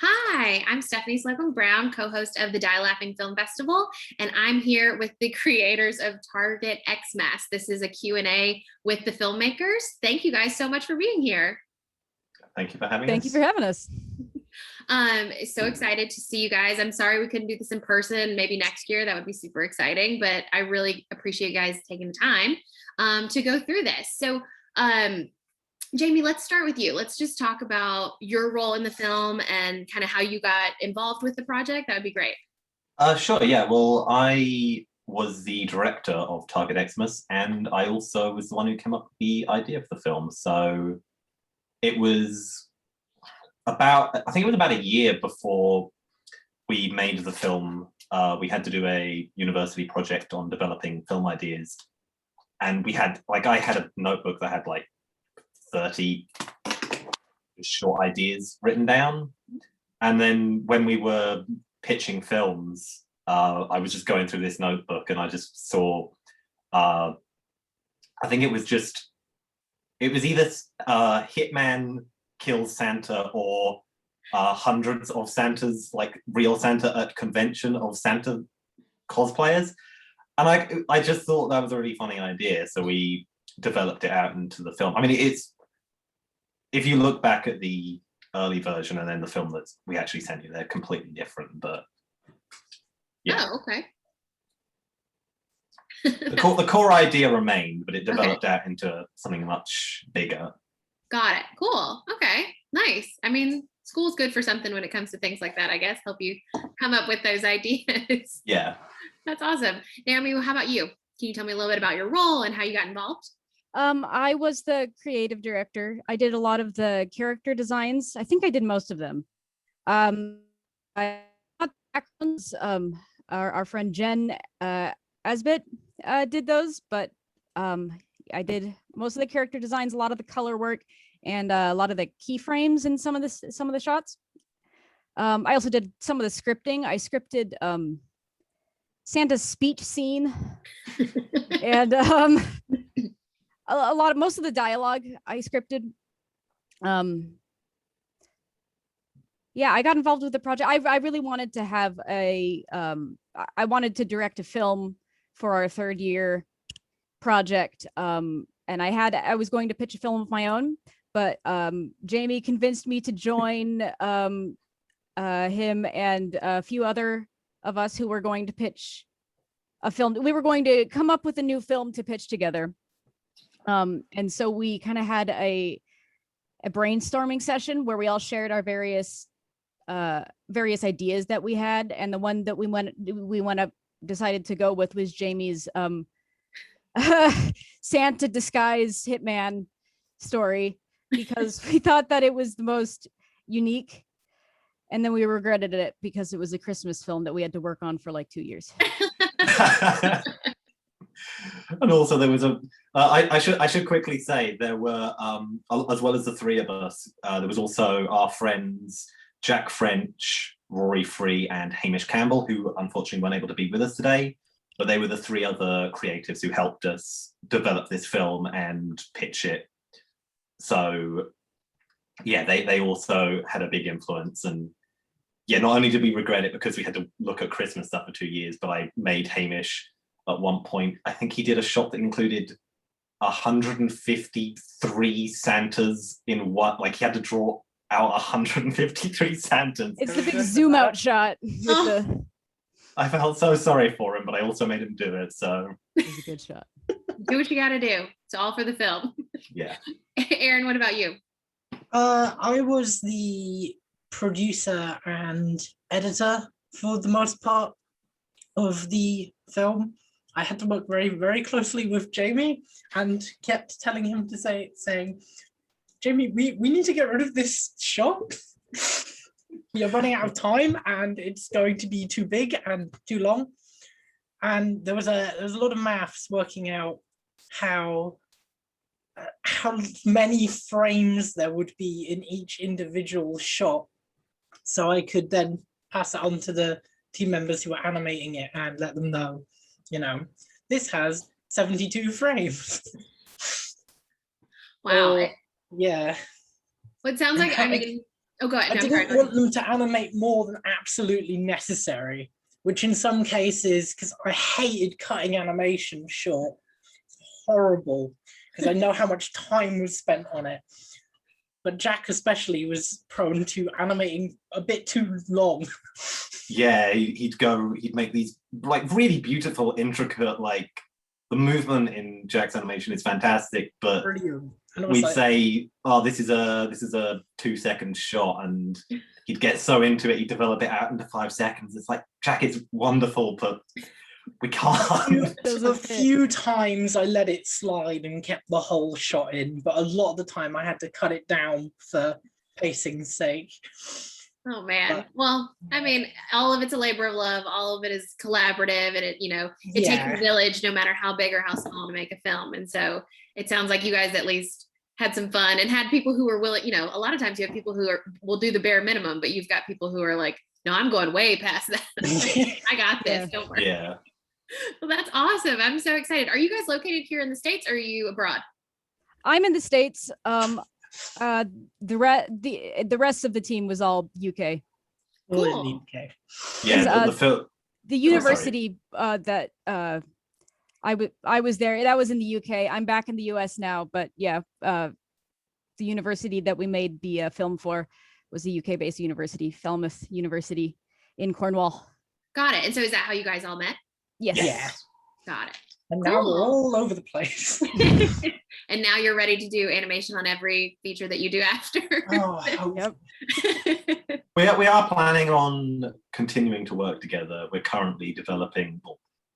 Hi, I'm Stephanie Slocum Brown, co-host of the DLFF Film Festival, and I'm here with the creators of Target Xmas. This is a Q&A with the filmmakers. Thank you guys so much for being here. Thank you for having us. Thank you for having us. So excited to see you guys. I'm sorry we couldn't do this in person. Maybe next year, that would be super exciting, but I really appreciate you guys taking the time to go through this. So Jamie, let's start with you. Let's just talk about your role in the film and kind of how you got involved with the project. That would be great. Sure, yeah. Well, I was the director of Target Xmas, and I also was the one who came up with the idea for the film. So it was I think it was about a year before we made the film. We had to do a university project on developing film ideas. And I had a notebook that had 30 short ideas written down. And then when we were pitching films, I was just going through this notebook and I just saw, I think it was either Hitman kills Santa or hundreds of Santas, like real Santa at convention of Santa cosplayers. And I just thought that was a really funny idea. So we developed it out into the film. I mean, if you look back at the early version and then the film that we actually sent you, they're completely different, but yeah. Oh, okay. The core idea remained, but it developed out into something much bigger. Got it. Cool. Okay. Nice. I mean, school's good for something when it comes to things like that, I guess. Help you come up with those ideas. Yeah. That's awesome. Naomi, how about you? Can you tell me a little bit about your role and how you got involved? I was the creative director. I did a lot of the character designs. I think I did most of them. I backgrounds. Our friend Jen Asbit did those, but I did most of the character designs, a lot of the color work, and a lot of the keyframes in some of the shots. I also did some of the scripting. I scripted Santa's speech scene, and most of the dialogue I scripted. Yeah, I got involved with the project. I really wanted to have I wanted to direct a film for our third year project. And I was going to pitch a film of my own, but Jamie convinced me to join him and a few other of us who were going to pitch a film. We were going to come up with a new film to pitch together. And so we kind of had a brainstorming session where we all shared our various ideas that we had, and the one that we decided to go with was Jamie's Santa disguise hitman story, because we thought that it was the most unique, and then we regretted it because it was a Christmas film that we had to work on for like 2 years. And also there was I should quickly say there were as well as the three of us, there was also our friends Jack French, Rory Free, and Hamish Campbell, who unfortunately weren't able to be with us today, but they were the three other creatives who helped us develop this film and pitch it. So yeah, they also had a big influence. And yeah, not only did we regret it because we had to look at Christmas stuff for 2 years, but I made Hamish at one point, I think he did a shot that included 153 Santas in one, like he had to draw out 153 Santas. It's the big zoom out shot. I felt so sorry for him, but I also made him do it, so. It was a good shot. Do what you gotta do. It's all for the film. Yeah. Aaron, what about you? I was the producer and editor for the most part of the film. I had to work very, very closely with Jamie and kept telling him to saying, Jamie, we need to get rid of this shot. We are running out of time and it's going to be too big and too long. And there was a lot of maths working out how many frames there would be in each individual shot. So I could then pass it on to the team members who were animating it and let them know, this has 72 frames. Wow. Yeah. Well, it sounds like, I mean, Oh, go ahead. I No, didn't want them to animate more than absolutely necessary, which in some cases, because I hated cutting animation short, it's horrible, because I know how much time was spent on it. But Jack especially was prone to animating a bit too long. Yeah, he'd make these like really beautiful, intricate, like the movement in Jack's animation is fantastic, but Brilliant. we'd say, oh, this is a 2-second shot, and he'd get so into it, he'd develop it out into 5 seconds. It's like, Jack, it's wonderful, but we can't. A few times I let it slide and kept the whole shot in, but a lot of the time I had to cut it down for pacing's sake. Oh man. Well, I mean, all of it's a labor of love. All of it is collaborative, and it takes a village, no matter how big or how small, to make a film. And so it sounds like you guys at least had some fun and had people who were willing. A lot of times you have people who will do the bare minimum, but you've got people who are like, no, I'm going way past that. I got this. Don't worry. Yeah. Well, that's awesome. I'm so excited. Are you guys located here in the States, or are you abroad? I'm in the States. The rest of the team was all UK. Cool. Okay. Yeah, the university that I was there, that was in the UK. I'm back in the US now, but yeah, the university that we made the film for was a UK based university, Falmouth University in Cornwall. Got it. And so is that how you guys all met? Yes. Yeah. Got it. And now we're all over the place. And now you're ready to do animation on every feature that you do after. Yep. We are planning on continuing to work together. We're currently developing,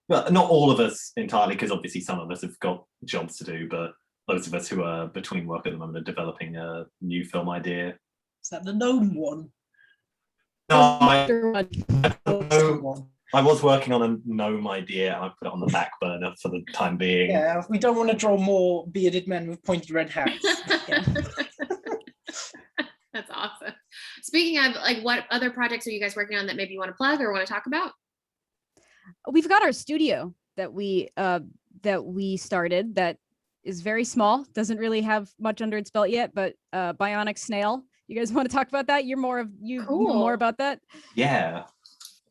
well, not all of us entirely, because obviously some of us have got jobs to do, but those of us who are between work at the moment are developing a new film idea. Is that the gnome one? No, I was working on a gnome idea, and I put it on the back burner for the time being. Yeah, we don't want to draw more bearded men with pointed red hats. That's awesome. Speaking of, like, what other projects are you guys working on that maybe you want to plug or want to talk about? We've got our studio that we started that is very small, doesn't really have much under its belt yet, but Bionic Snail. You guys want to talk about that? You know more about that? Yeah.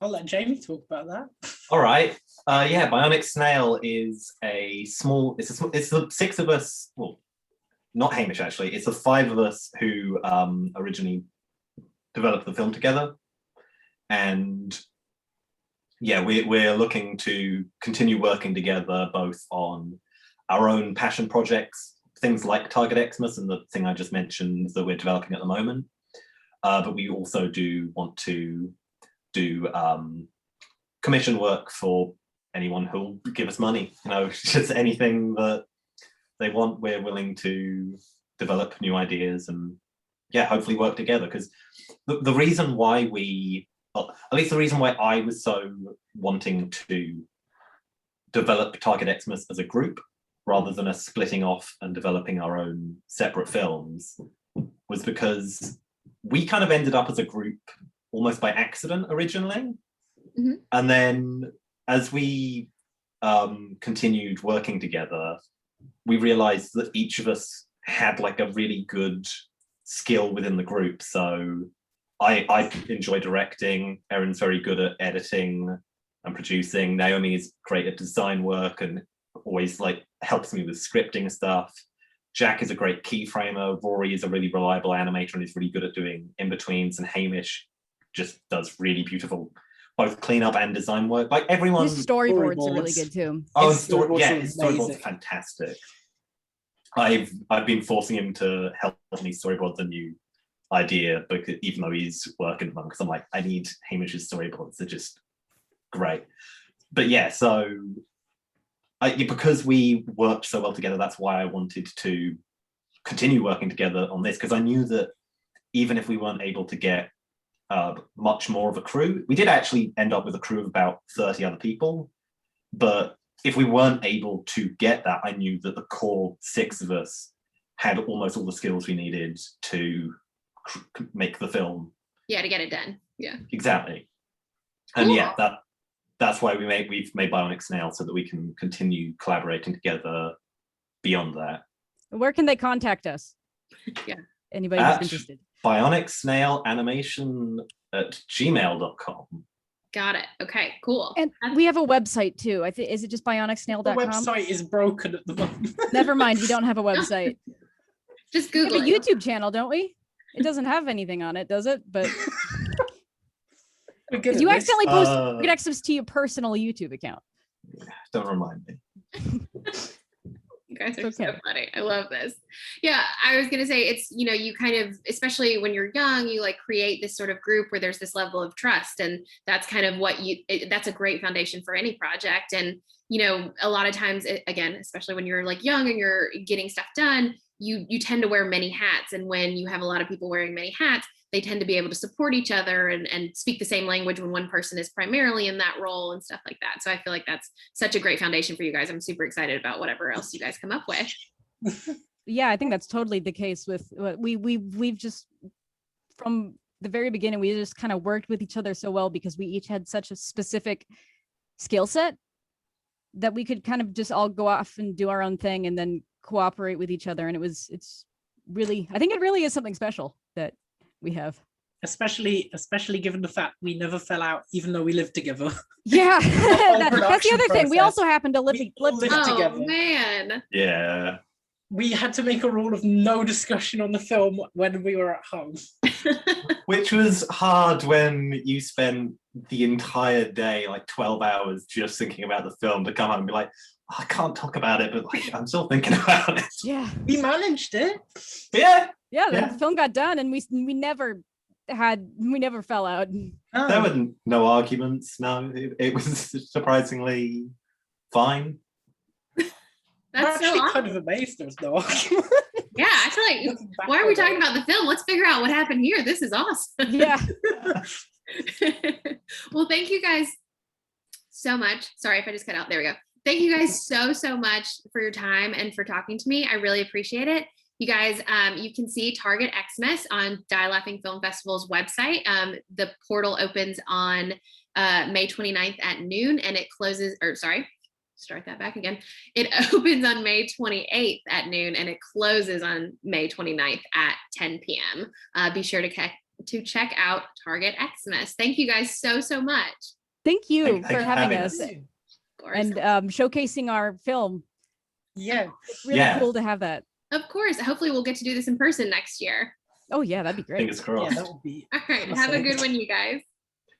I'll let Jamie talk about that. All right. Yeah, Bionic Snail is it's the 6 of us, well, not Hamish actually, it's the 5 of us who originally developed the film together. And yeah, we're looking to continue working together both on our own passion projects, things like Target Xmas and the thing I just mentioned that we're developing at the moment. But we also do want to do commission work for anyone who'll give us money. Just anything that they want, we're willing to develop new ideas and hopefully work together. Because the reason why at least the reason why I was so wanting to develop Target Xmas as a group rather than us splitting off and developing our own separate films was because we kind of ended up as a group almost by accident originally. Mm-hmm. And then as we continued working together, we realized that each of us had like a really good skill within the group. So I enjoy directing, Erin's very good at editing and producing, Naomi is great at design work and always like helps me with scripting stuff. Jack is a great keyframer, Rory is a really reliable animator and is really good at doing in-betweens, and Hamish just does really beautiful both cleanup and design work. Like everyone, his storyboards are really good too. His storyboards are fantastic. I've been forcing him to help me storyboard the new idea, because even though he's working at them, because I'm like, I need Hamish's storyboards. They're just great. But yeah, so because we worked so well together, that's why I wanted to continue working together on this, because I knew that even if we weren't able to get much more of a crew, we did actually end up with a crew of about 30 other people, but if we weren't able to get that, I knew that the core 6 of us had almost all the skills we needed to make the film. Yeah, to get it done. Yeah, exactly. And cool. Yeah, that's why we've made Bionic Snail, so that we can continue collaborating together beyond that. Where can they contact us? Yeah, anybody who's interested. bionicsnailanimation@gmail.com. Got it. Okay, cool. And we have a website too. I think, is it just The bionicsnail.com? website is broken at the moment. Never mind, we don't have a website. Just We have Google a it. YouTube channel, don't we? It doesn't have anything on it, does it? But We're good at you this. accidentally posted access to your personal YouTube account. Don't remind me. You guys are It's so okay. funny. I love this. Yeah, I was gonna say it's, you know, you kind of, especially when you're young, you like create this sort of group where there's this level of trust, and that's kind of what that's a great foundation for any project. And you know, a lot of times, again, especially when you're like young and you're getting stuff done, you tend to wear many hats, and when you have a lot of people wearing many hats, they tend to be able to support each other and speak the same language when one person is primarily in that role and stuff like that. So I feel like that's such a great foundation for you guys. I'm super excited about whatever else you guys come up with. Yeah, I think that's totally the case with we've just from the very beginning, we just kind of worked with each other so well because we each had such a specific skill set that we could kind of just all go off and do our own thing and then cooperate with each other. And it's really, I think it really is something special that we have. Especially given the fact we never fell out, even though we lived together. Yeah, whole that's the production other thing. We process. also happen to live We live all lived together. Oh together. man. Yeah. We had to make a rule of no discussion on the film when we were at home. Which was hard when you spent the entire day, like 12 hours, just thinking about the film, to come home and be like, "Oh, I can't talk about it, but like I'm still thinking about it." Yeah, We managed it. Yeah. yeah. Yeah. The film got done, and we never fell out. There were no arguments. No, it was surprisingly fine. I'm That's so actually awesome. kind of amazed there was no argument. Yeah, I feel like, Looking back why are we on talking it. about the film? Let's figure out what happened here. This is awesome. Yeah, Well, thank you guys so much. Sorry if I just cut out. There we go. Thank you guys so much for your time and for talking to me. I really appreciate it. You guys, you can see Target Xmas on DLFF Film Festival's website. The portal opens on May 29th at noon, and it closes, or sorry, start that back again. It opens on May 28th at noon, and it closes on May 29th at 10 p.m. Be sure to check out Target Xmas. Thank you guys so much. thank you Thank for you for having having us us. Of course. and showcasing our film. Yeah. It's really Yeah. cool to have that. Of course. Hopefully we'll get to do this in person next year. Oh yeah, that'd be great. Fingers Yeah, crossed. that would be All right. Have a good one, you guys.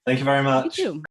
Thank you very You much. too.